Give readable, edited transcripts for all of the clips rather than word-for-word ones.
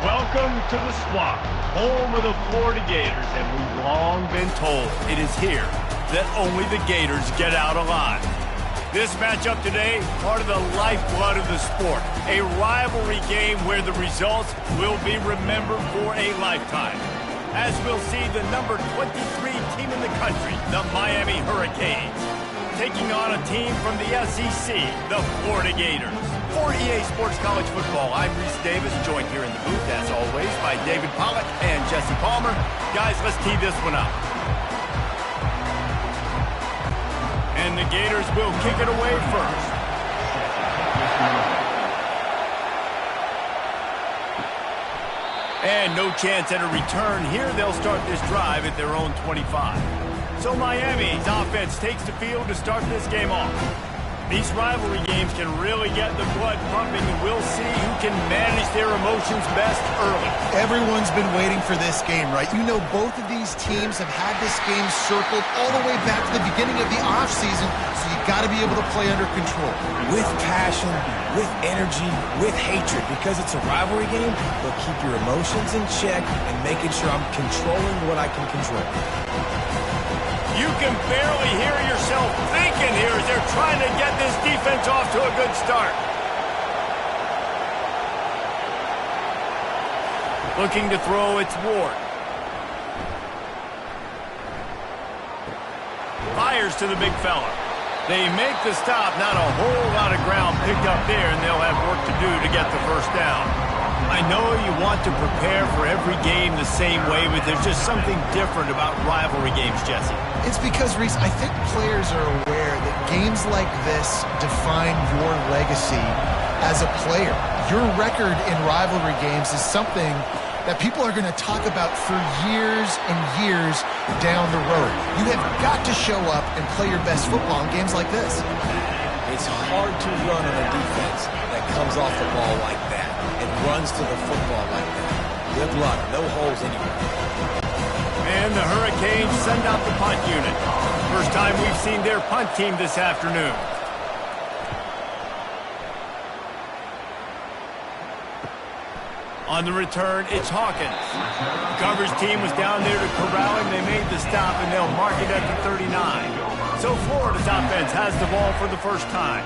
Welcome to the swamp, home of the Florida Gators, and we've long been told it is here that only the Gators get out alive. This matchup today, part of the lifeblood of the sport, a rivalry game where the results will be remembered for a lifetime. As we'll see the number 23 team in the country, the Miami Hurricanes, taking on a team from the SEC, the Florida Gators. For EA Sports College Football, I'm Reese Davis, joined here in the booth, as always, by David Pollack and Jesse Palmer. Guys, let's tee this one up. And the Gators will kick it away first. And no chance at a return here. They'll start this drive at their own 25. So Miami's offense takes the field to start this game off. These rivalry games can really get the blood pumping, and we'll see who can manage their emotions best early. Everyone's been waiting for this game, right? You know, both of these teams have had this game circled all the way back to the beginning of the offseason, so you got to be able to play under control. With passion, with energy, with hatred, because it's a rivalry game, but keep your emotions in check and making sure I'm controlling what I can control. You can barely hear yourself thinking here as they're trying to get this defense off to a good start. Looking to throw, it's Ward. Fires to the big fella. They make the stop, not a whole lot of ground picked up there, and they'll have work to do to get the first down. I know you want to prepare for every game the same way, but there's just something different about rivalry games, Jesse. It's because, Reese, I think players are aware that games like this define your legacy as a player. Your record in rivalry games is something that people are going to talk about for years and years down the road. You have got to show up and play your best football in games like this. It's hard to run on a defense that comes off the ball like that and runs to the football like that. Good luck. No holes anywhere. And the Hurricanes send out the punt unit. First time we've seen their punt team this afternoon. On the return, it's Hawkins. The coverage team was down there to corral him. They made the stop, and they'll mark it at the 39. So Florida's offense has the ball for the first time.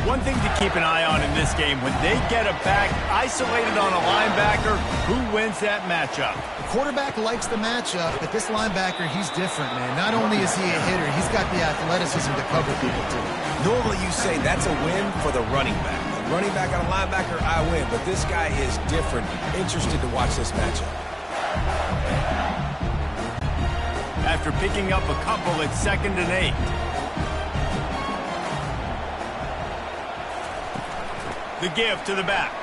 One thing to keep an eye on in this game, when they get a back isolated on a linebacker, who wins that matchup? The quarterback likes the matchup, but this linebacker, he's different, man. Not only is he a hitter, he's got the athleticism to cover people, too. Normally you say that's a win for the running back. The running back on a linebacker, I win, but this guy is different. Interested to watch this matchup. After picking up a couple, it's 2nd and 8. The give to the back.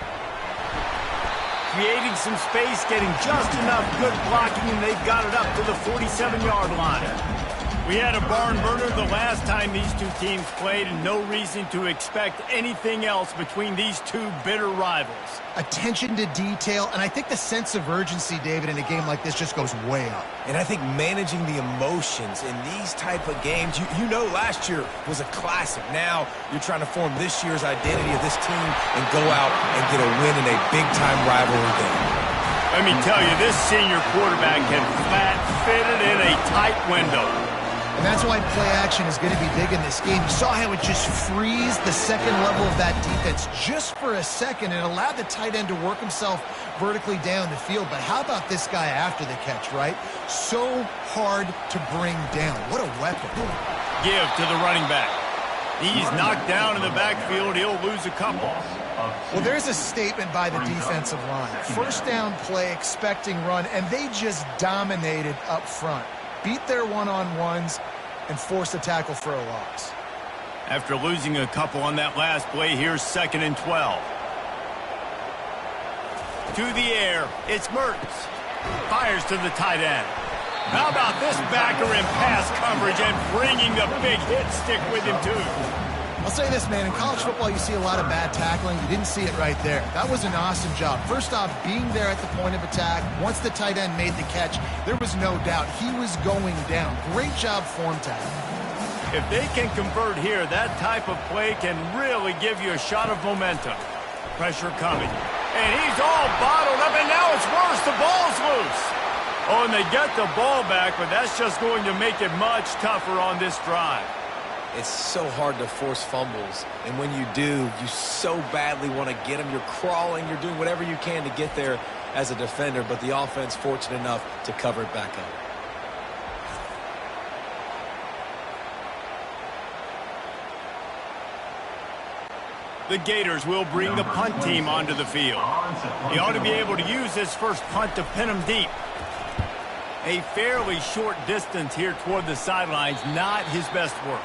Creating some space, getting just enough good blocking, and they've got it up to the 47-yard line. We had a barn burner the last time these two teams played, and no reason to expect anything else between these two bitter rivals. Attention to detail, and I think the sense of urgency, David, in a game like this just goes way up. And I think managing the emotions in these type of games, you know last year was a classic. Now you're trying to form this year's identity of this team and go out and get a win in a big-time rivalry game. Let me tell you, this senior quarterback can flat fit it in a tight window. And that's why play action is going to be big in this game. You saw how it just freezed the second level of that defense just for a second and allowed the tight end to work himself vertically down the field. But how about this guy after the catch, right? So hard to bring down. What a weapon. Give to the running back. He's knocked down in the backfield. He'll lose a couple. Well, there's a statement by the defensive line. First down play, expecting run, and they just dominated up front. Beat their one-on-ones and force a tackle for a loss. After losing a couple on that last play, here's 2nd and 12. To the air, it's Mertens. Fires to the tight end. How about this backer in pass coverage and bringing the big hit stick with him, too? I'll say this, man. In college football, you see a lot of bad tackling. You didn't see it right there. That was an awesome job. First off, being there at the point of attack. Once the tight end made the catch, there was no doubt he was going down. Great job form tackling. If they can convert here, that type of play can really give you a shot of momentum. Pressure coming. And he's all bottled up, and now it's worse. The ball's loose. Oh, and they get the ball back, but that's just going to make it much tougher on this drive. It's so hard to force fumbles, and when you do, you so badly want to get them. You're crawling, you're doing whatever you can to get there as a defender, but the offense fortunate enough to cover it back up. The Gators will bring the punt team onto the field. He ought to be able to use his first punt to pin him deep. A fairly short distance here toward the sidelines, not his best work.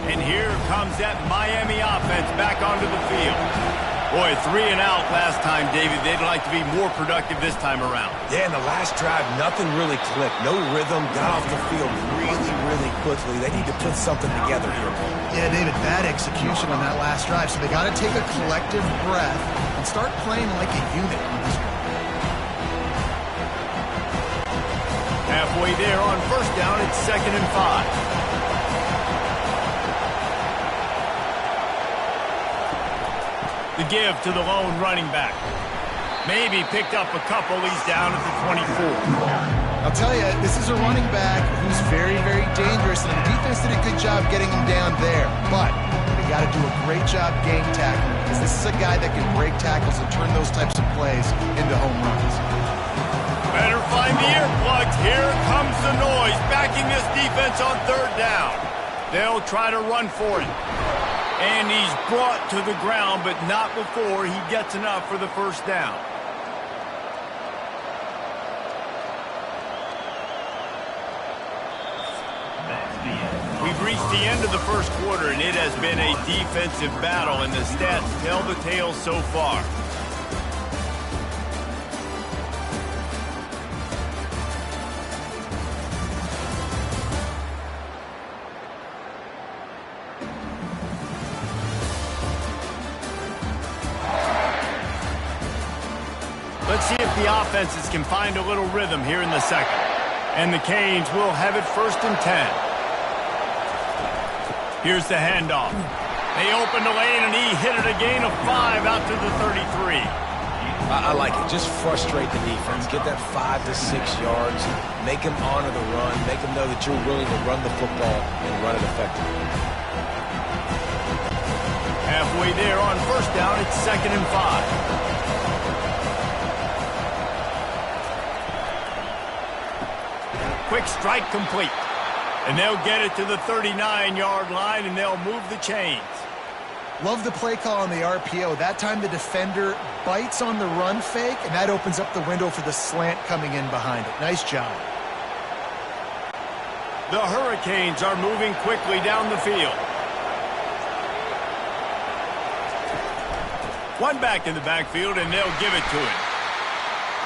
And here comes that Miami offense back onto the field. Boy, 3 and out last time, David. They'd like to be more productive this time around. Yeah, in the last drive, nothing really clicked. No rhythm, got off the field really quickly. They need to put something together here. Yeah, David, bad execution on that last drive, so they got to take a collective breath and start playing like a unit on this one. Halfway there on first down, it's 2nd and 5. The give to the lone running back. Maybe picked up a couple. He's down at the 24. I'll tell you, this is a running back who's very, very dangerous, and the defense did a good job getting him down there. But they got to do a great job game tackling, because this is a guy that can break tackles and turn those types of plays into home runs. Better find the earplugs. Here comes the noise, backing this defense on 3rd down. They'll try to run for it. And he's brought to the ground, but not before he gets enough for the first down. We've reached the end of the first quarter, and it has been a defensive battle, and the stats tell the tale so far. Let's see if the offenses can find a little rhythm here in the second. And the Canes will have it 1st and 10. Here's the handoff. They opened the lane, and he hit it a gain of 5 out to the 33. I like it. Just frustrate the defense. Get that 5 to 6 yards. Make them honor the run. Make them know that you're willing to run the football and run it effectively. Halfway there on first down, it's 2nd and 5. Quick strike complete. And they'll get it to the 39-yard line, and they'll move the chains. Love the play call on the RPO. That time the defender bites on the run fake, and that opens up the window for the slant coming in behind it. Nice job. The Hurricanes are moving quickly down the field. One back in the backfield, and they'll give it to him.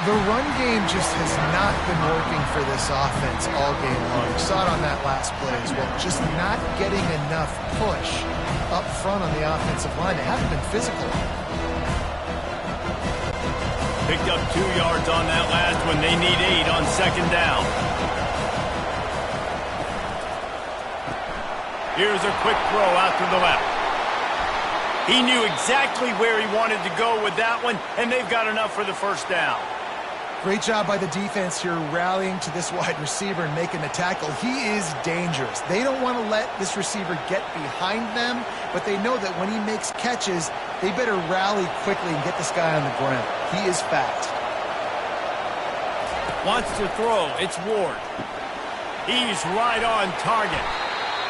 The run game just has not been working for this offense all game long. You saw it on that last play as well. Just not getting enough push up front on the offensive line. They haven't been physical. Picked up 2 yards on that last one. They need 8 on 2nd down. Here's a quick throw out to the left. He knew exactly where he wanted to go with that one, and they've got enough for the first down. Great job by the defense here rallying to this wide receiver and making the tackle. He is dangerous. They don't want to let this receiver get behind them, but they know that when he makes catches, they better rally quickly and get this guy on the ground. He is fast. Wants to throw. It's Ward. He's right on target.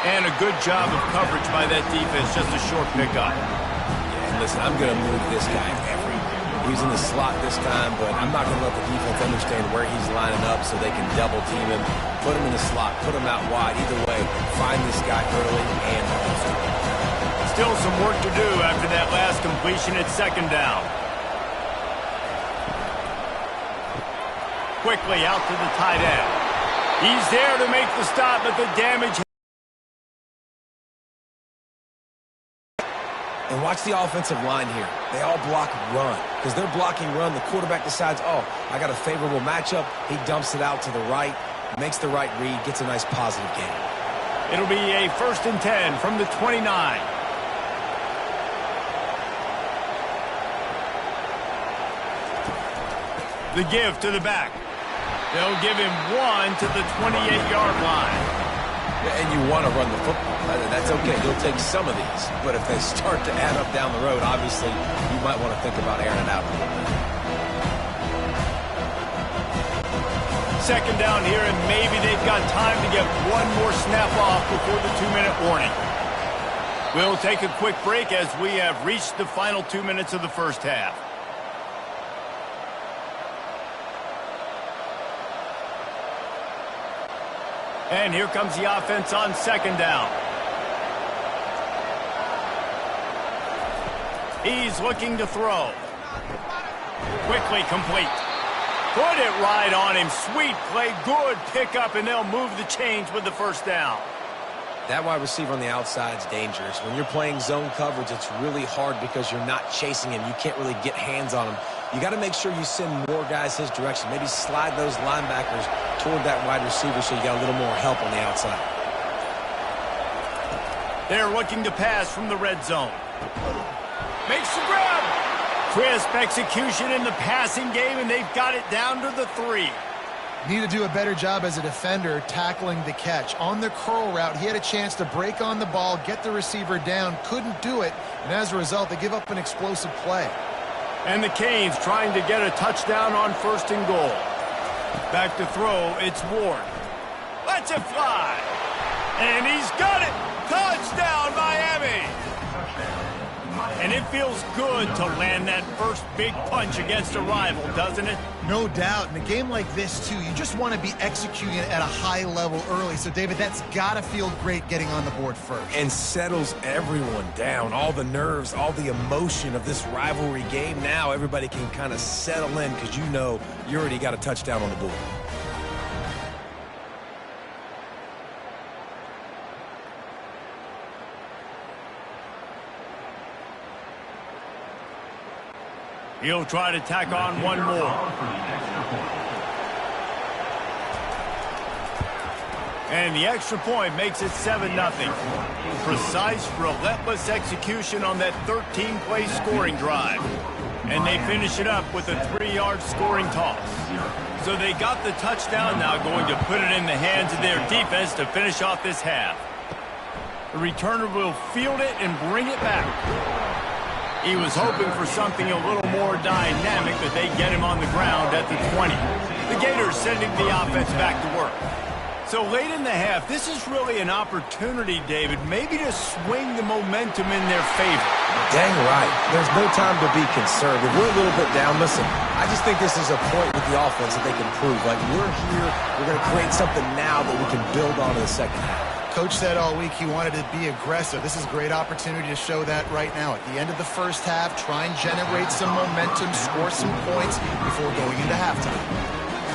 And a good job of coverage by that defense. Just a short pickup. Yeah, and listen, I'm going to move this guy everywhere. He's in the slot this time, but I'm not going to let the defense understand where he's lining up so they can double team him. Put him in the slot. Put him out wide. Either way, find this guy early and often. Still some work to do after that last completion at 2nd down. Quickly out to the tight end. He's there to make the stop, but the damage. And watch the offensive line here. They all block run. Because they're blocking run, the quarterback decides, oh, I got a favorable matchup. He dumps it out to the right, makes the right read, gets a nice positive gain. It'll be a 1st and 10 from the 29. The give to the back. They'll give him 1 to the 28-yard line. Yeah, and you want to run the football. That's okay. You'll take some of these. But if they start to add up down the road, obviously, you might want to think about airing it out a little bit. Second down here, and maybe they've got time to get one more snap off before the 2-minute warning. We'll take a quick break as we have reached the final 2 minutes of the first half. And here comes the offense on second down. He's looking to throw. Quickly complete. Put it right on him. Sweet play. Good pickup, and they'll move the chains with the first down. That wide receiver on the outside is dangerous. When you're playing zone coverage, it's really hard because you're not chasing him. You can't really get hands on him. You got to make sure you send more guys his direction. Maybe slide those linebackers toward that wide receiver so you got a little more help on the outside. They're looking to pass from the red zone. Makes the grab. Crisp execution in the passing game, and they've got it down to the 3. Need to do a better job as a defender tackling the catch. On the curl route, he had a chance to break on the ball, get the receiver down, couldn't do it, and as a result, they give up an explosive play. And the Canes trying to get a touchdown on 1st and goal. Back to throw, it's Ward. Lets it fly. And he's got it. Touchdown, Miami. And it feels good to land that first big punch against a rival, doesn't it? No doubt. In a game like this, too, you just want to be executing it at a high level early. So, David, that's got to feel great getting on the board first. And settles everyone down. All the nerves, all the emotion of this rivalry game. Now everybody can kind of settle in because you know you already got a touchdown on the board. He'll try to tack on one more. And the extra point makes it 7-0. Precise, relentless execution on that 13-play scoring drive. And they finish it up with a 3-yard scoring toss. So they got the touchdown, now going to put it in the hands of their defense to finish off this half. The returner will field it and bring it back. He was hoping for something a little more dynamic, but they get him on the ground at the 20. The Gators sending the offense back to work. So late in the half, this is really an opportunity, David, maybe to swing the momentum in their favor. Dang right. There's no time to be concerned. If we're a little bit down, listen, I just think this is a point with the offense that they can prove. Like, we're here, we're going to create something now that we can build on in the second half. Coach said all week he wanted to be aggressive. This is a great opportunity to show that right now. At the end of the first half, try and generate some momentum, score some points before going into halftime.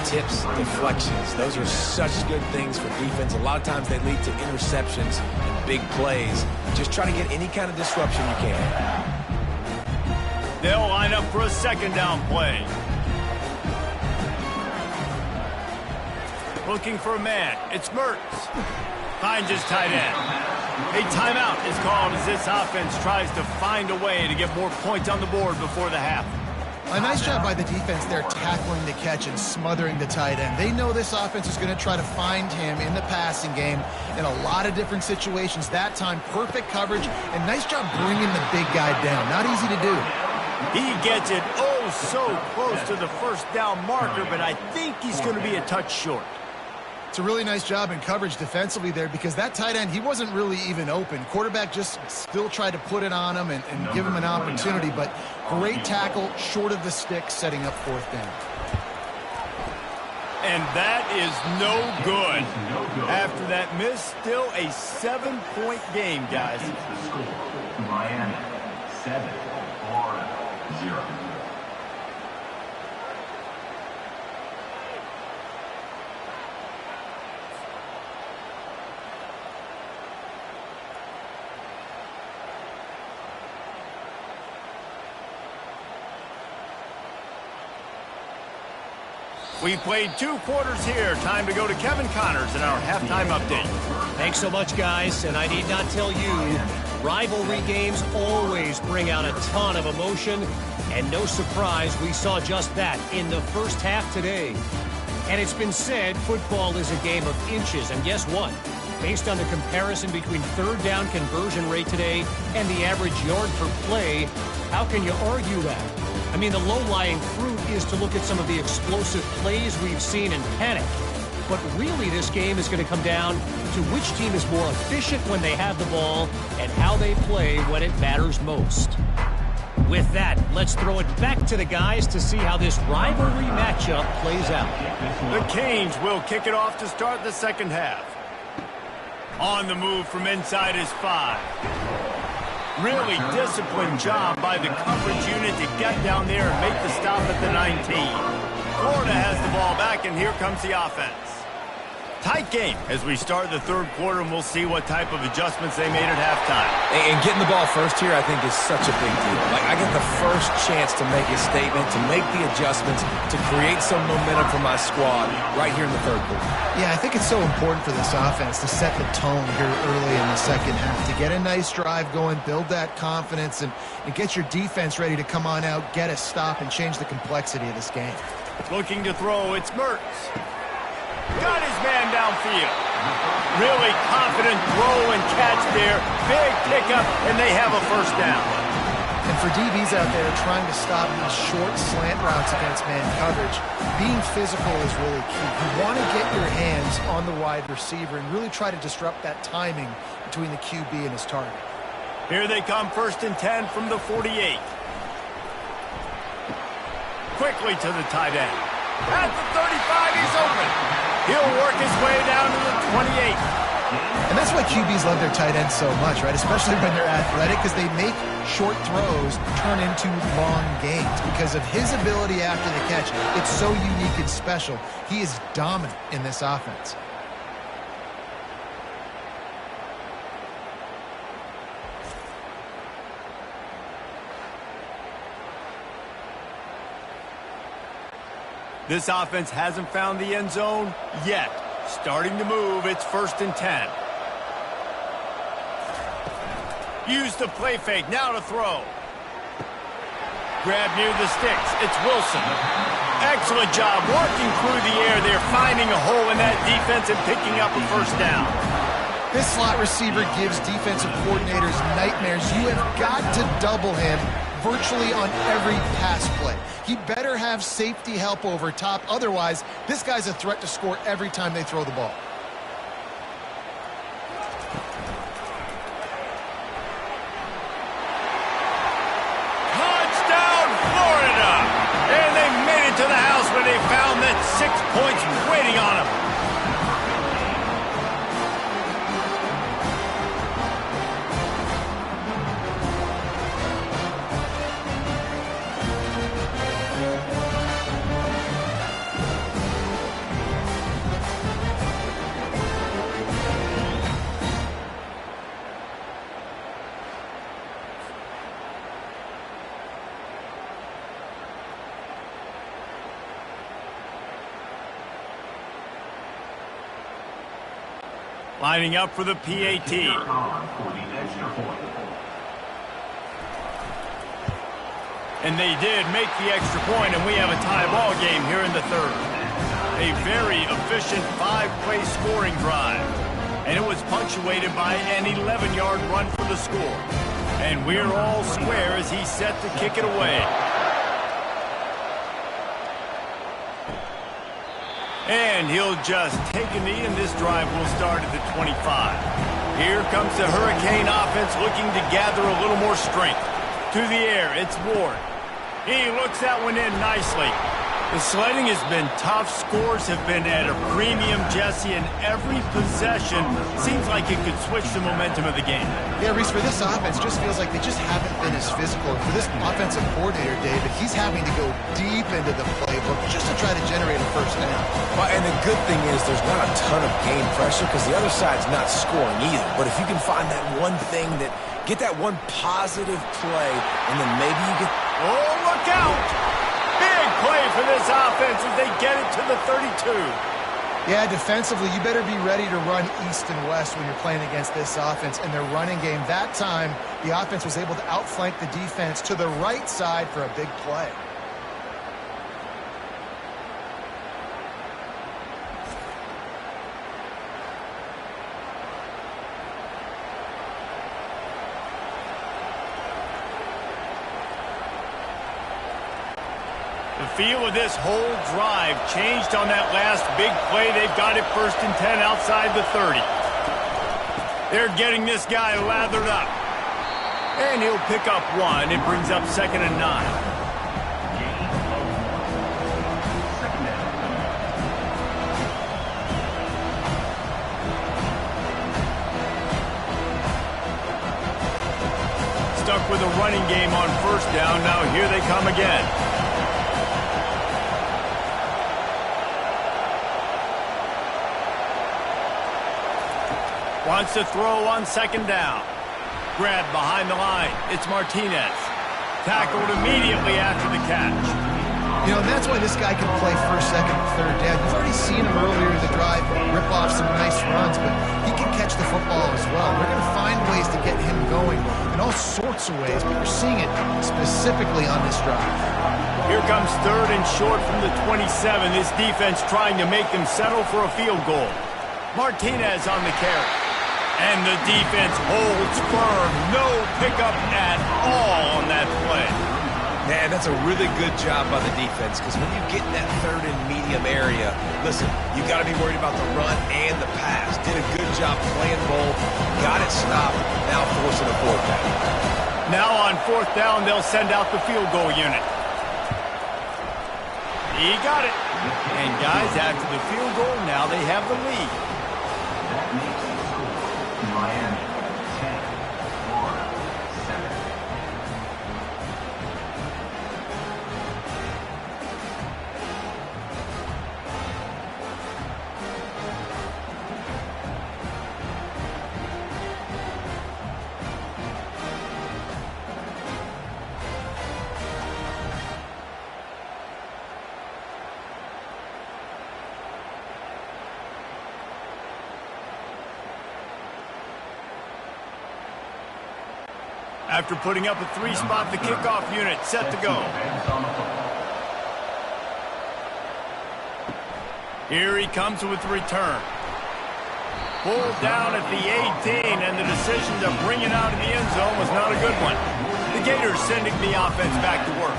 Tips, deflections, those are such good things for defense. A lot of times they lead to interceptions and big plays. Just try to get any kind of disruption you can. They'll line up for a second down play. Looking for a man. It's Mertz. Finds his tight end. A timeout is called as this offense tries to find a way to get more points on the board before the half. A nice job by the defense there tackling the catch and smothering the tight end. They know this offense is going to try to find him in the passing game in a lot of different situations. That time, perfect coverage and nice job bringing the big guy down. Not easy to do. He gets it oh so close to the first down marker, but I think he's going to be a touch short. It's a really nice job in coverage defensively there because that tight end, he wasn't really even open. Quarterback just still tried to put it on him and give him an opportunity, but great tackle short of the stick setting up fourth down. And that is no good. After that miss, still a 7-point game, guys. Miami, 7-0. We played 2 quarters here. Time to go to Kevin Connors in our halftime update. Thanks so much, guys. And I need not tell you Rivalry games always bring out a ton of emotion, and no surprise we saw just that in the first half today. And it's been said football is a game of inches, and guess what? Based on the comparison between third down conversion rate today and the average yard per play, how can you argue that? I mean, the low-lying fruit is to look at some of the explosive plays we've seen and panic. But really, this game is going to come down to which team is more efficient when they have the ball and how they play when it matters most. With that, let's throw it back to the guys to see how this rivalry matchup plays out. The Canes will kick it off to start the second half. On the move from inside his 5. Really disciplined job by the coverage unit to get down there and make the stop at the 19. Florida has the ball back, and here comes the offense. Tight game as we start the third quarter, and we'll see what type of adjustments they made at halftime. And getting the ball first here, I think, is such a big deal. Like, I get the first chance to make a statement, to make the adjustments, to create some momentum for my squad right here in the third quarter. Yeah, I think it's so important for this offense to set the tone here early in the second half, to get a nice drive going, build that confidence, and get your defense ready to come on out, get a stop, and change the complexity of this game. Looking to throw, it's Mertz. Got his man downfield. Really confident throw and catch there. Big pickup, and they have a first down. And for DBs out there trying to stop these short slant routes against man coverage, being physical is really key. You want to get your hands on the wide receiver and really try to disrupt that timing between the QB and his target. Here they come, 1st and 10 from the 48. Quickly to the tight end. At the 35, he's open. He'll work his way down to the 28. And that's why QBs love their tight ends so much, right? Especially when they're athletic, because they make short throws turn into long gains. Because of his ability after the catch, it's so unique and special. He is dominant in this offense. This offense hasn't found the end zone yet. Starting to move, it's 1st and 10. Use the play fake, now to throw. Grab near the sticks, it's Wilson. Excellent job working through the air there, finding a hole in that defense and picking up a first down. This slot receiver gives defensive coordinators nightmares. You have got to double him virtually on every pass play. He better have safety help over top. Otherwise, this guy's a threat to score every time they throw the ball. Touchdown, Florida! And they made it to the house when they found that 6 points waiting on them. Lining up for the PAT. For the extra point. And they did make the extra point, and we have a tie ball game here in the third. A very efficient 5-play scoring drive. And it was punctuated by an 11-yard run for the score. And we're all square as he's set to kick it away. And he'll just take a knee, and this drive will start at the 25. Here comes the Hurricane offense looking to gather a little more strength. To the air, it's Ward. He looks that one in nicely. The sledding has been tough. Scores have been at a premium, Jesse, and every possession seems like it could switch the momentum of the game. Yeah, Reese, for this offense, just feels like they just haven't been as physical. For this offensive coordinator, David, he's having to go deep into the playbook just to try to generate a first down. Well, and the good thing is there's not a ton of game pressure because the other side's not scoring either. But if you can find that one thing that, get that one positive play, and then maybe you get... Oh, look out! Big play for this offense as they get it to the 32. Yeah, defensively, you better be ready to run east and west when you're playing against this offense. In their running game, that time, the offense was able to outflank the defense to the right side for a big play. The feel of this whole drive changed on that last big play. They've got it 1st and 10 outside the 30. They're getting this guy lathered up. And he'll pick up 1. It brings up 2nd and 9. Stuck with a running game on 1st down. Now here they come again. Wants to throw on 2nd down. Grabbed behind the line. It's Martinez. Tackled immediately after the catch. You know, that's why this guy can play 1st, 2nd, and 3rd down. You've already seen him earlier in the drive rip off some nice runs, but he can catch the football as well. They're going to find ways to get him going in all sorts of ways, but you're seeing it specifically on this drive. Here comes 3rd and short from the 27. This defense trying to make them settle for a field goal. Martinez on the carry. And the defense holds firm. No pickup at all on that play. Man, that's a really good job by the defense, because when you get in that 3rd and medium area, listen, you got to be worried about the run and the pass. Did a good job playing both. Got it stopped. Now forcing a 4th down. Now on 4th down, they'll send out the field goal unit. He got it. And guys, after the field goal, now they have the lead. That makes the score Miami 10, Florida 7. After putting up a 3-spot, the kickoff unit set to go. Here he comes with the return. Pulled down at the 18, and the decision to bring it out of the end zone was not a good one. The Gators sending the offense back to work.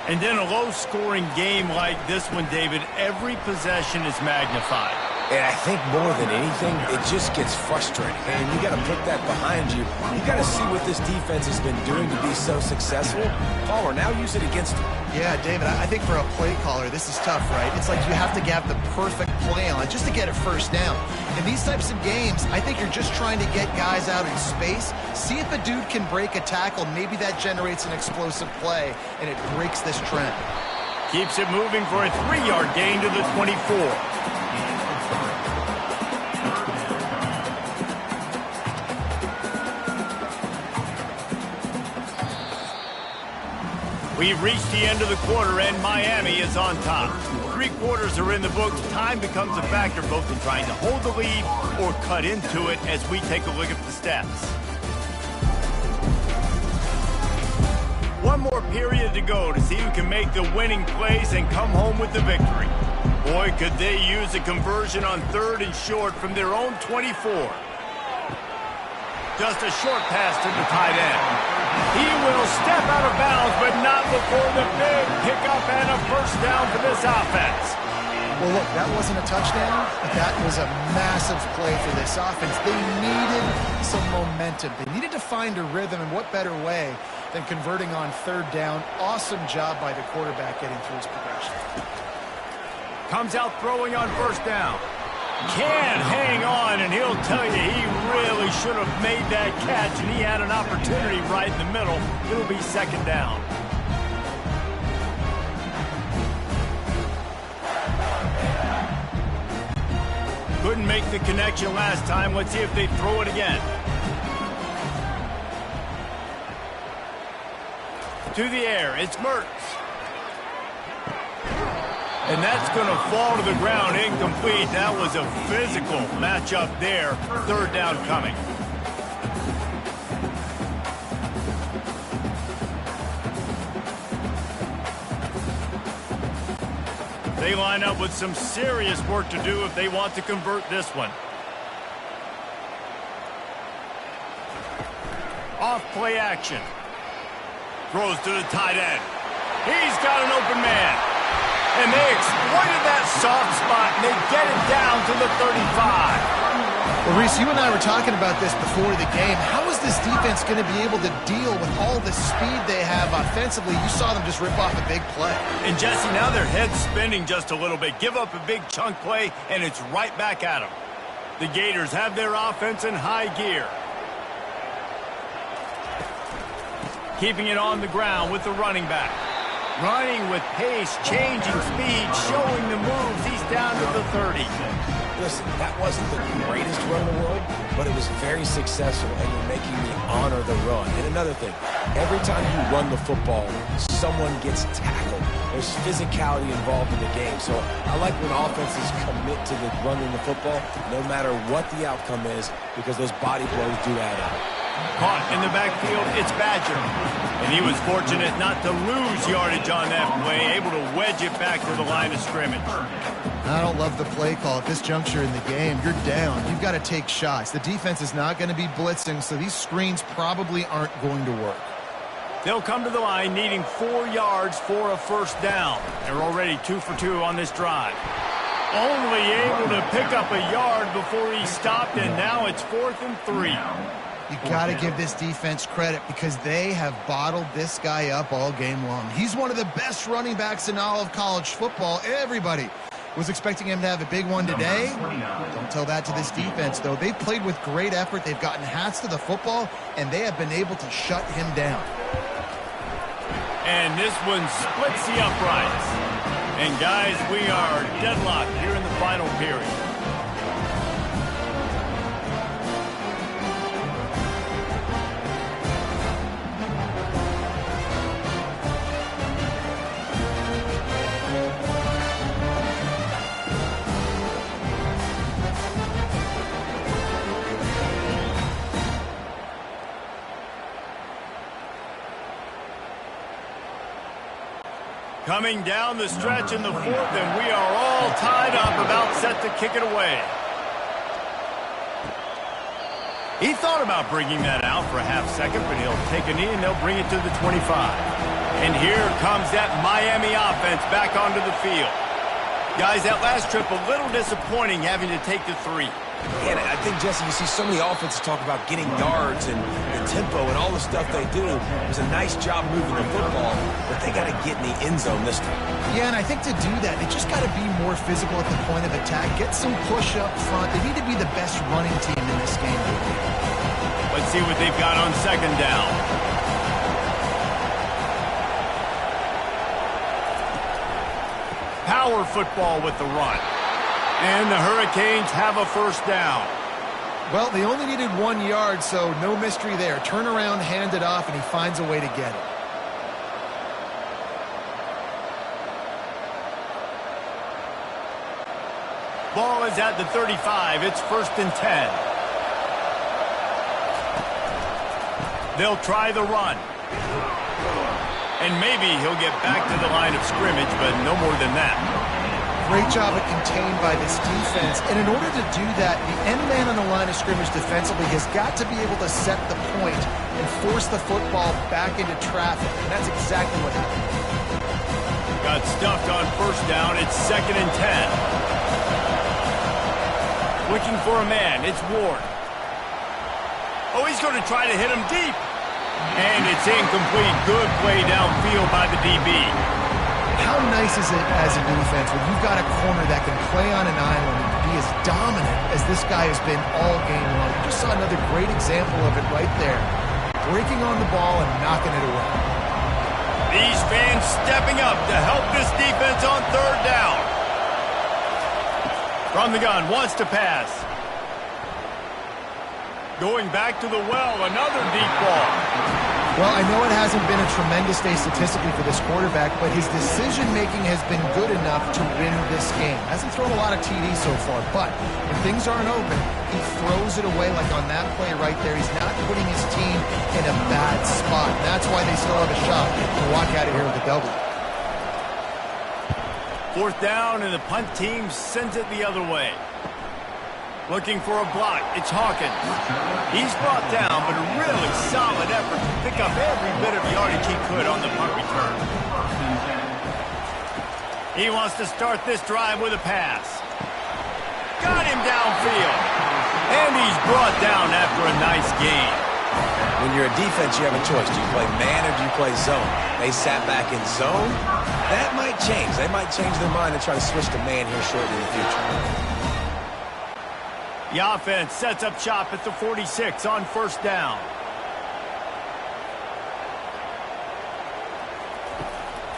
And in a low-scoring game like this one, David, every possession is magnified. And I think more than anything, it just gets frustrating. And you got to put that behind you. You got to see what this defense has been doing to be so successful. Caller, now use it against them. Yeah, David, I think for a play caller, this is tough, right? It's like you have to have the perfect play on it just to get a 1st down. In these types of games, I think you're just trying to get guys out in space, see if a dude can break a tackle. Maybe that generates an explosive play, and it breaks this trend. Keeps it moving for a 3-yard gain to the 24. We've reached the end of the quarter, and Miami is on top. 3 quarters are in the books. Time becomes a factor both in trying to hold the lead or cut into it as we take a look at the stats. One more period to go to see who can make the winning plays and come home with the victory. Boy, could they use a conversion on 3rd and short from their own 24. Just a short pass to the tight end. He will step out of bounds, but not before the big pickup and a 1st down for this offense. Well, look, that wasn't a touchdown, but that was a massive play for this offense. They needed some momentum. They needed to find a rhythm, and what better way than converting on 3rd down. Awesome job by the quarterback getting through his progression. Comes out throwing on 1st down. Can't hang on, and he'll tell you he really should have made that catch, and he had an opportunity right in the middle. It'll be 2nd down. Couldn't make the connection last time. Let's see if they throw it again. To the air, it's Mertz. And that's going to fall to the ground incomplete. That was a physical matchup there. Third down coming. They line up with some serious work to do if they want to convert this one. Off play action. Throws to the tight end. He's got an open man. And they exploited that soft spot, and they get it down to the 35. Well, Reese, you and I were talking about this before the game. How is this defense going to be able to deal with all the speed they have offensively? You saw them just rip off a big play. And, Jesse, now their head's spinning just a little bit. Give up a big chunk play, and it's right back at them. The Gators have their offense in high gear. Keeping it on the ground with the running back. Running with pace, changing speed, showing the moves. He's down to the 30. Listen, that wasn't the greatest run in the world, but it was very successful, and you're making me honor the run. And another thing, every time you run the football, someone gets tackled. There's physicality involved in the game. So I like when offenses commit to the running the football, no matter what the outcome is, because those body blows do add up. Caught in the backfield, it's Badger. And he was fortunate not to lose yardage on that play, able to wedge it back to the line of scrimmage. I don't love the play call at this juncture in the game. You're down. You've got to take shots. The defense is not going to be blitzing, so these screens probably aren't going to work. They'll come to the line needing 4 yards for a first down. They're already 2 for 2 on this drive. Only able to pick up a yard before he stopped, and now it's 4th and 3. You got to give this defense credit because they have bottled this guy up all game long. He's one of the best running backs in all of college football. Everybody was expecting him to have a big one today. Don't tell that to this defense, though. They've played with great effort. They've gotten hats to the football, and they have been able to shut him down. And this one splits the uprights. And, guys, we are deadlocked here in the final period. Coming down the stretch in the 4th, and we are all tied up, about set to kick it away. He thought about bringing that out for a half second, but he'll take a knee and they'll bring it to the 25. And here comes that Miami offense back onto the field. Guys, that last trip a little disappointing having to take the 3. And I think, Jesse, you see so many offenses talk about getting yards and the tempo and all the stuff they do. It was a nice job moving the football, but they got to get in the end zone this time. Yeah, and I think to do that, they just got to be more physical at the point of attack, get some push up front. They need to be the best running team in this game. Let's see what they've got on 2nd down. Power football with the run. And the Hurricanes have a first down. Well, they only needed 1 yard, so no mystery there. Turn around, hand it off, and he finds a way to get it. Ball is at the 35. It's 1st and 10. They'll try the run. And maybe he'll get back to the line of scrimmage, but no more than that. Great job of contained by this defense. And in order to do that, the end man on the line of scrimmage defensively has got to be able to set the point and force the football back into traffic. And that's exactly what happened. Got stuffed on first down. It's 2nd and 10. Looking for a man. It's Ward. Oh, he's going to try to hit him deep. And it's incomplete. Good play downfield by the DB. How nice is it as a defense when you've got a corner that can play on an island and be as dominant as this guy has been all game long? You just saw another great example of it right there. Breaking on the ball and knocking it away. These fans stepping up to help this defense on 3rd down. From the gun, wants to pass. Going back to the well, another deep ball. Well, I know it hasn't been a tremendous day statistically for this quarterback, but his decision-making has been good enough to win this game. Hasn't thrown a lot of TDs so far, but when things aren't open, he throws it away like on that play right there. He's not putting his team in a bad spot. That's why they still have a shot to walk out of here with a W. 4th down, and the punt team sends it the other way. Looking for a block. It's Hawkins. He's brought down, but a really solid effort to pick up every bit of yardage he could on the punt return. He wants to start this drive with a pass. Got him downfield. And he's brought down after a nice gain. When you're a defense, you have a choice. Do you play man or do you play zone? They sat back in zone. That might change. They might change their mind and try to switch to man here shortly in the future. The offense sets up shop at the 46 on 1st down.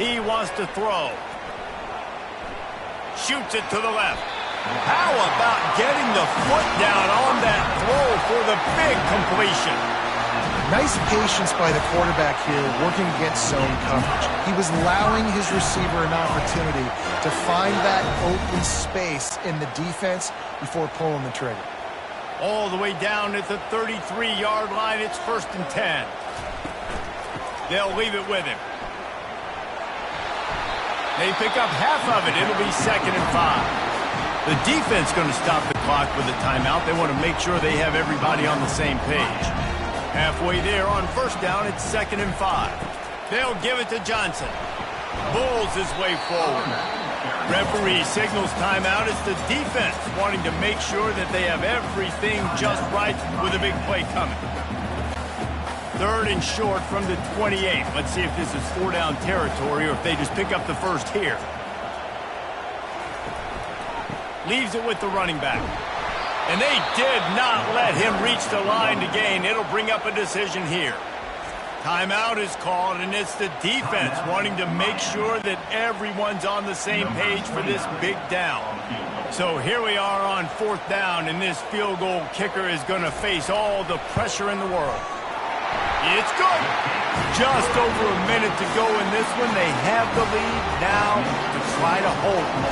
He wants to throw. Shoots it to the left. How about getting the foot down on that throw for the big completion? Nice patience by the quarterback here, working against zone coverage. He was allowing his receiver an opportunity to find that open space in the defense before pulling the trigger. All the way down at the 33-yard line, it's 1st and 10. They'll leave it with him. They pick up half of it. It'll be 2nd and 5. The defense going to stop the clock with a timeout. They want to make sure they have everybody on the same page. Halfway there on 1st down, it's 2nd and 5. They'll give it to Johnson. Bulls his way forward. Referee signals timeout. It's the defense wanting to make sure that they have everything just right with a big play coming. 3rd and short from the 28. Let's see if this is 4-down territory or if they just pick up the first here. Leaves it with the running back. And they did not let him reach the line to gain. It'll bring up a decision here. Timeout is called, and it's the defense wanting to make sure that everyone's on the same page for this big down. So here we are on 4th down, and this field goal kicker is going to face all the pressure in the world. It's good. Just over a minute to go in this one. They have the lead now to try to hold them.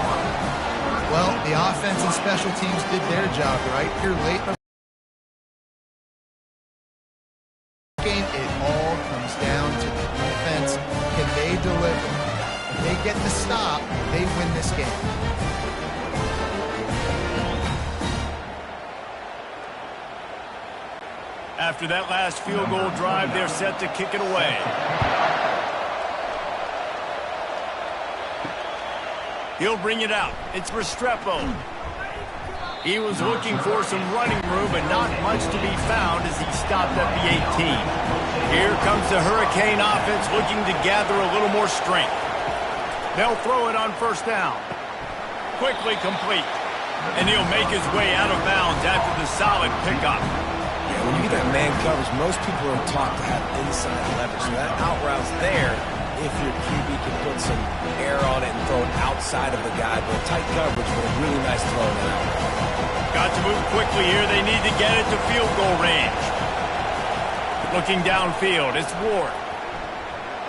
Well, the offense and special teams did their job right here late in the game. It all comes down to the defense. Can they deliver? If they get the stop, they win this game. After that last field goal drive, they're set to kick it away. He'll bring it out. It's Restrepo. He was looking for some running room, but not much to be found as he stopped at the 18. Here comes the Hurricane offense looking to gather a little more strength. They'll throw it on 1st down. Quickly complete. And he'll make his way out of bounds after the solid pickup. Yeah, when you get that man coverage, most people are taught to have inside leverage. So that out route's there if your QB can put some air on it and throw it outside of the guy. But tight coverage with a really nice throw in the out. Got to move quickly here. They need to get it to field goal range. Looking downfield, it's Ward.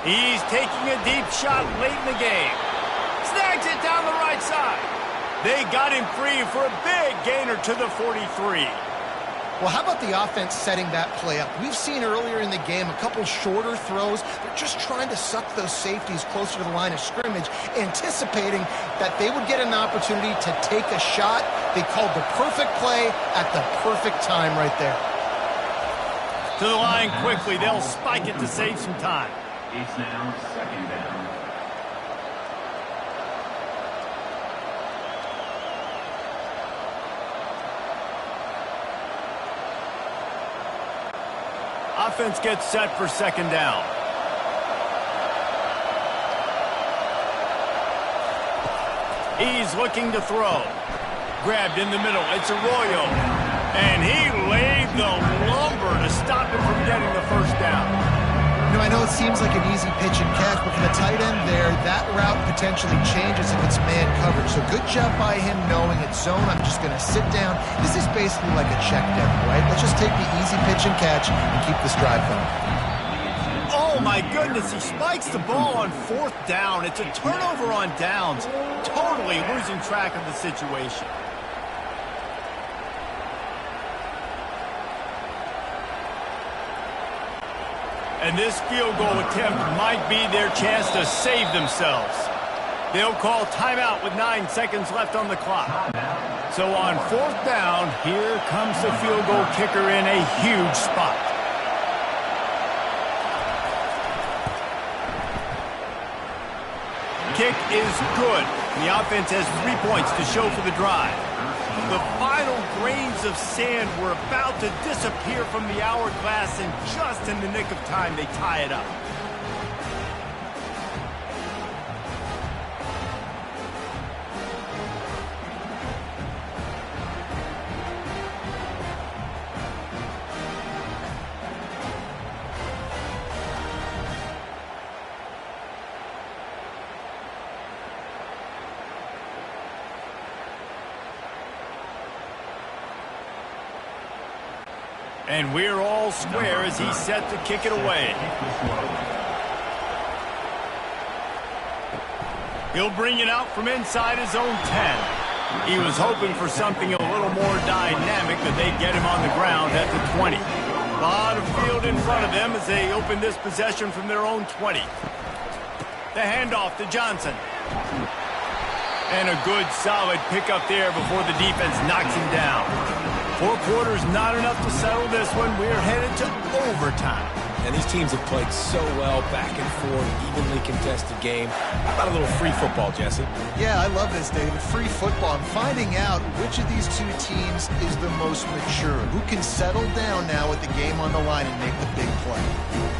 He's taking a deep shot late in the game. Snags it down the right side. They got him free for a big gainer to the 43. Well, how about the offense setting that play up? We've seen earlier in the game a couple shorter throws. They're just trying to suck those safeties closer to the line of scrimmage, anticipating that they would get an opportunity to take a shot. They called the perfect play at the perfect time right there. To the line quickly. They'll spike it to save some time. It's now 2nd down. Offense gets set for 2nd down. He's looking to throw. Grabbed in the middle. It's Arroyo. And he laid the lumber to stop him from getting the 1st down. You know, I know it seems like an easy pitch and catch, but for the tight end there, that route potentially changes if it's man coverage. So good job by him knowing it's zone. I'm just going to sit down. This is basically like a check down, right? Let's just take the easy pitch and catch and keep this drive going. Oh, my goodness, he spikes the ball on 4th down. It's a turnover on downs. Totally losing track of the situation. And this field goal attempt might be their chance to save themselves. They'll call timeout with 9 seconds left on the clock. So on 4th down, here comes the field goal kicker in a huge spot. Kick is good. The offense has 3 points to show for the drive. The final grains of sand were about to disappear from the hourglass, and just in the nick of time, they tie it up. And we're all square as he's set to kick it away. He'll bring it out from inside his own 10. He was hoping for something a little more dynamic, but they get him on the ground at the 20. A lot of field in front of them as they open this possession from their own 20. The handoff to Johnson. And a good solid pickup there before the defense knocks him down. 4 quarters not enough to settle this one. We're headed to overtime. And these teams have played so well, back and forth, evenly contested game. How about a little free football, Jesse? Yeah, I love this, David. Free football. I'm finding out which of these two teams is the most mature. Who can settle down now with the game on the line and make the big play.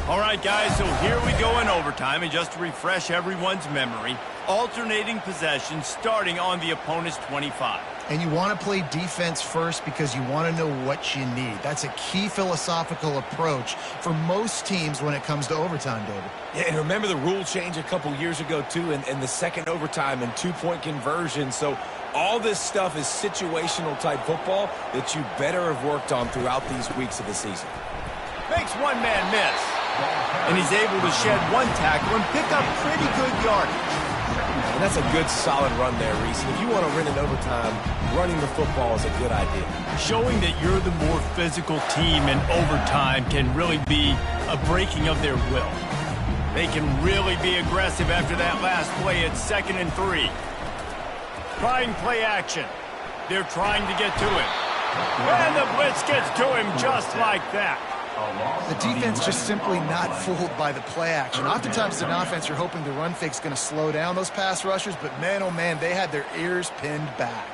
All right, guys, so here we go in overtime. And just to refresh everyone's memory, alternating possession starting on the opponent's 25. And you want to play defense first because you want to know what you need. That's a key philosophical approach for most teams when it comes to overtime, David. Yeah, and remember the rule change a couple years ago, too, and the second overtime and 2-point conversion. So all this stuff is situational type football that you better have worked on throughout these weeks of the season. Makes one man miss. And he's able to shed 1 tackle and pick up pretty good yardage. And that's a good, solid run there, Reese. If you want to win in overtime, running the football is a good idea. Showing that you're the more physical team in overtime can really be a breaking of their will. They can really be aggressive after that last play at 2nd and 3. Trying play action. They're trying to get to him. And the blitz gets to him just like that. The defense just simply not fooled by the play action. Oftentimes as an offense, you're hoping the run fake's going to slow down those pass rushers, but man, oh man, they had their ears pinned back.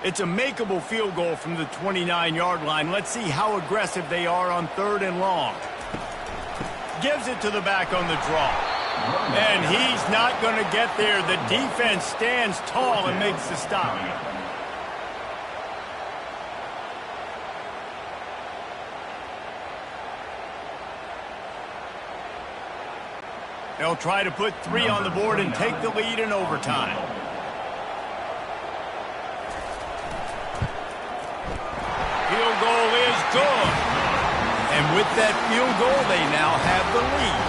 It's a makeable field goal from the 29-yard line. Let's see how aggressive they are on 3rd and long. Gives it to the back on the draw. And he's not going to get there. The defense stands tall and makes the stop. They'll try to put 3 on the board and take the lead in overtime. Field goal is good. And with that field goal, they now have the lead.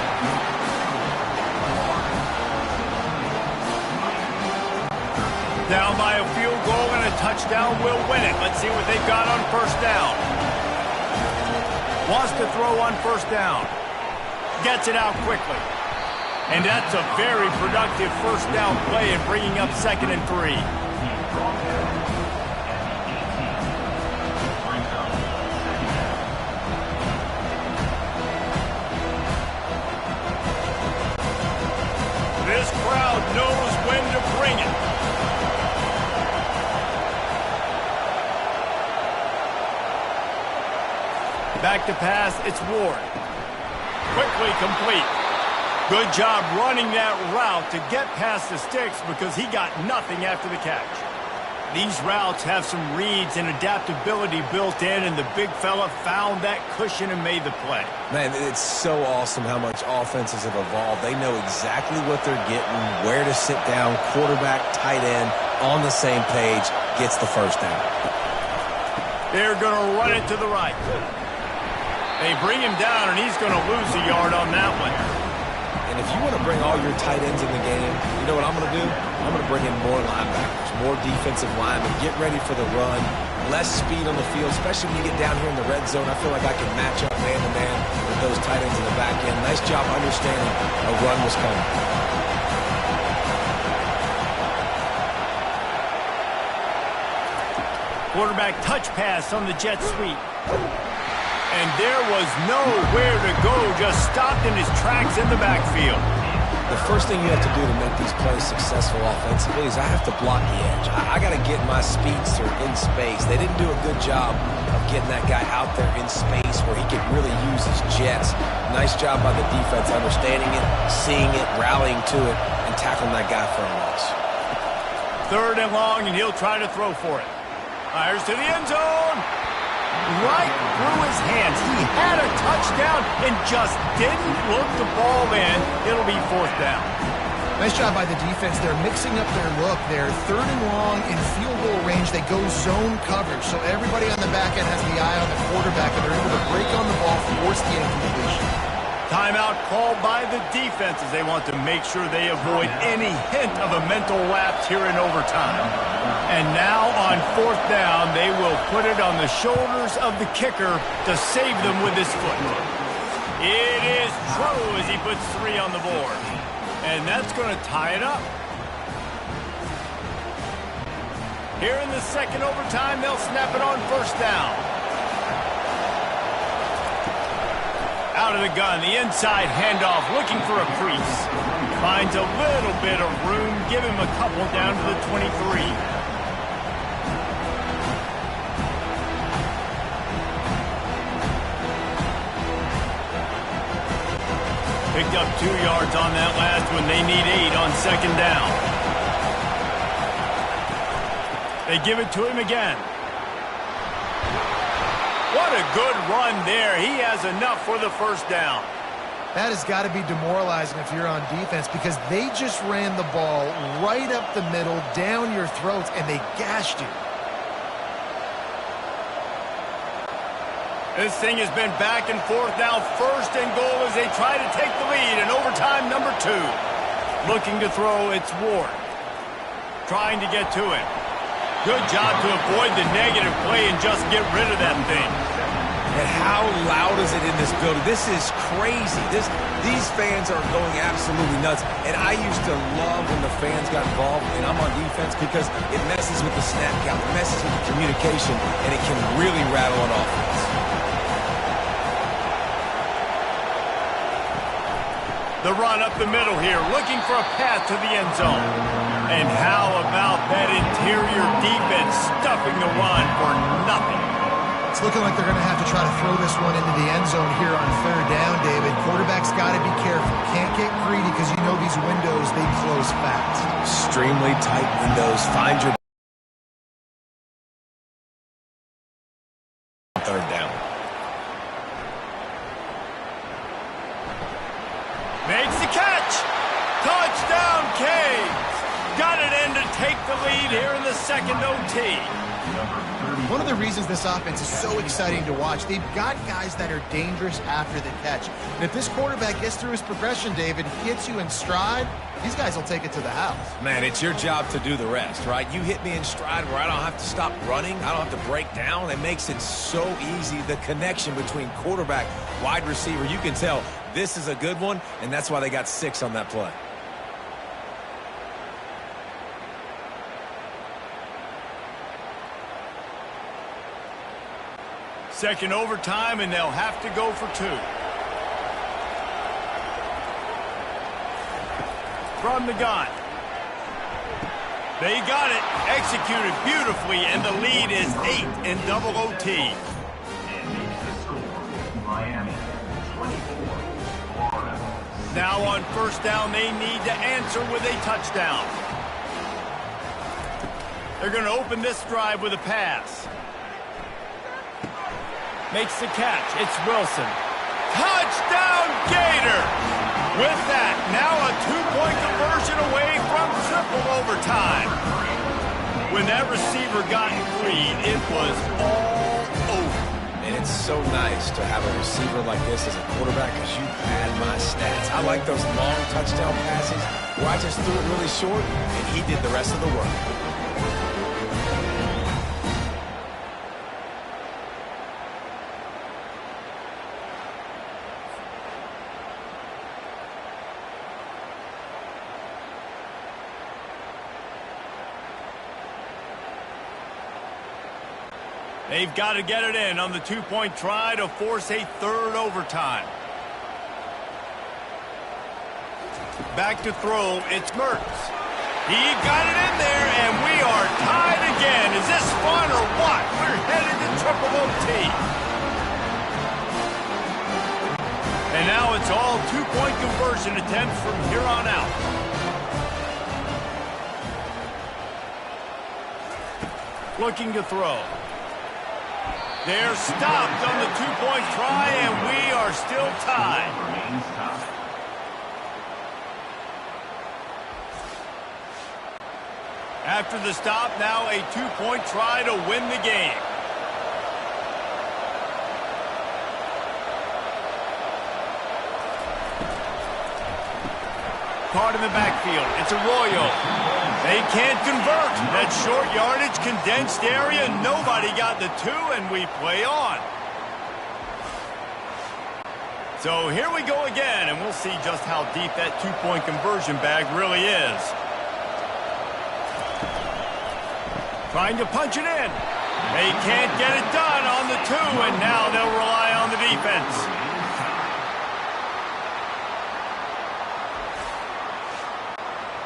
Down by a field goal and a touchdown will win it. Let's see what they've got on 1st down. Wants to throw on 1st down. Gets it out quickly. And that's a very productive 1st down play in bringing up 2nd and 3. This crowd knows when to bring it. Back to pass, it's Ward. Quickly complete. Good job running that route to get past the sticks because he got nothing after the catch. These routes have some reads and adaptability built in, and the big fella found that cushion and made the play. Man, it's so awesome how much offenses have evolved. They know exactly what they're getting, where to sit down, quarterback, tight end, on the same page, gets the first down. They're going to run it to the right. They bring him down, and he's going to lose a yard on that one. And if you want to bring all your tight ends in the game, you know what I'm going to do? I'm going to bring in more linebackers, more defensive linemen, get ready for the run, less speed on the field, especially when you get down here in the red zone. I feel like I can match up man-to-man with those tight ends in the back end. Nice job understanding a run was coming. Quarterback touch pass on the jet sweep. And there was nowhere to go, just stopped in his tracks in the backfield. The first thing you have to do to make these plays successful offensively is I have to block the edge. I got to get my speedster in space. They didn't do a good job of getting that guy out there in space where he could really use his jets. Nice job by the defense understanding it, seeing it, rallying to it, and tackling that guy for a loss. 3rd and long, and he'll try to throw for it. Fires to the end zone. Right through his hands. He had a touchdown and just didn't look the ball in. It'll be 4th down. Nice job by the defense. They're mixing up their look. They're 3rd and long in field goal range. They go zone coverage. So everybody on the back end has the eye on the quarterback, and they're able to break on the ball, force the incompletion. Timeout called by the defense as they want to make sure they avoid any hint of a mental lapse here in overtime. And now on 4th down, they will put it on the shoulders of the kicker to save them with his foot. It is true as he puts 3 on the board. And that's going to tie it up. Here in the 2nd overtime, they'll snap it on 1st down. Out of the gun, the inside handoff, looking for a crease. Finds a little bit of room, give him a couple down to the 23. Picked up 2 yards on that last one. They need 8 on 2nd down. They give it to him again. What a good run there. He has enough for the 1st down. That has got to be demoralizing if you're on defense because they just ran the ball right up the middle, down your throats, and they gashed you. This thing has been back and forth now. 1st and goal as they try to take the lead in overtime number 2. Looking to throw, it's Ward. Trying to get to it. Good job to avoid the negative play and just get rid of that thing. And how loud is it in this building? This is crazy. These fans are going absolutely nuts. And I used to love when the fans got involved, and I'm on defense, because it messes with the snap count, it messes with the communication, and it can really rattle an offense. The run up the middle here, looking for a path to the end zone. And how about that interior defense stuffing the run for nothing? It's looking like they're going to have to try to throw this one into the end zone here on 3rd down, David. Quarterback's got to be careful. Can't get greedy because you know these windows, they close fast. Extremely tight windows. Find your 3rd down. Makes the catch. Touchdown, Canes. Got it in to take the lead here in the 2nd OT. One of the reasons this offense is so exciting to watch, they've got guys that are dangerous after the catch. And if this quarterback gets through his progression, David, gets you in stride, these guys will take it to the house. Man, it's your job to do the rest, right? You hit me in stride where I don't have to stop running. I don't have to break down. It makes it so easy. The connection between quarterback, wide receiver, you can tell this is a good one, and that's why they got 6 on that play. Second overtime, and they'll have to go for 2. From the gun. They got it. Executed beautifully, and the lead is 8 in double OT. Now on 1st down, they need to answer with a touchdown. They're going to open this drive with a pass. Makes the catch. It's Wilson. Touchdown, Gators! With that, now a two-point conversion away from triple overtime. When that receiver got free, it was all over. And it's so nice to have a receiver like this as a quarterback because you pad my stats. I like those long touchdown passes where I just threw it really short and he did the rest of the work. They've got to get it in on the two-point try to force a third overtime. Back to throw, it's Mertz. He got it in there, and we are tied again. Is this fun or what? We're headed to triple OT. And now it's all two-point conversion attempts from here on out. Looking to throw. They're stopped on the two-point try, and we are still tied. After the stop, now a two-point try to win the game. Caught in the backfield. It's Arroyo. They can't convert. That short yardage, condensed area, nobody got the two, and we play on. So here we go again, and we'll see just how deep that two-point conversion bag really is. Trying to punch it in. They can't get it done on the two, and now they'll rely on the defense.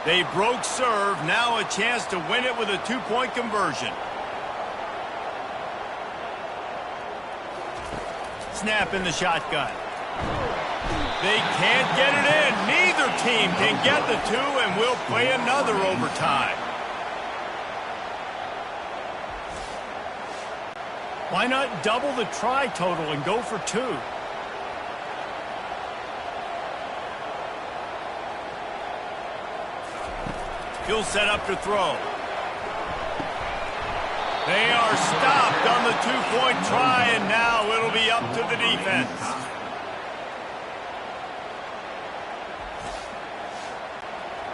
They broke serve, now a chance to win it with a two-point conversion. Snap in the shotgun. They can't get it in. Neither team can get the two, and we'll play another overtime. Why not double the try total and go for two? He'll set up to throw. They are stopped on the two-point try, and now it'll be up to the defense.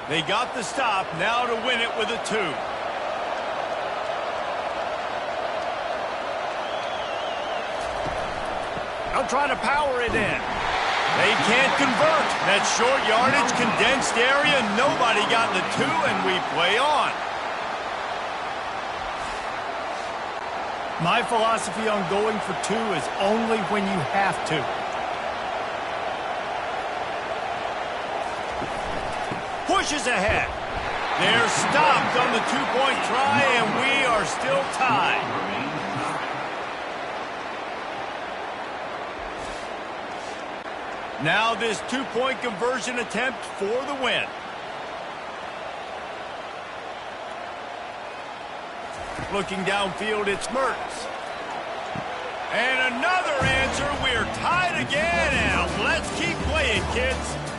They got the stop, now to win it with a two. They'll try to power it in. They can't convert. That short yardage, condensed area, nobody got the two, and we play on. My philosophy on going for two is only when you have to. Pushes ahead. They're stopped on the two-point try, and we are still tied. Now this two-point conversion attempt for the win. Looking downfield, it's Mertz. And another answer. We're tied again, and let's keep playing, kids.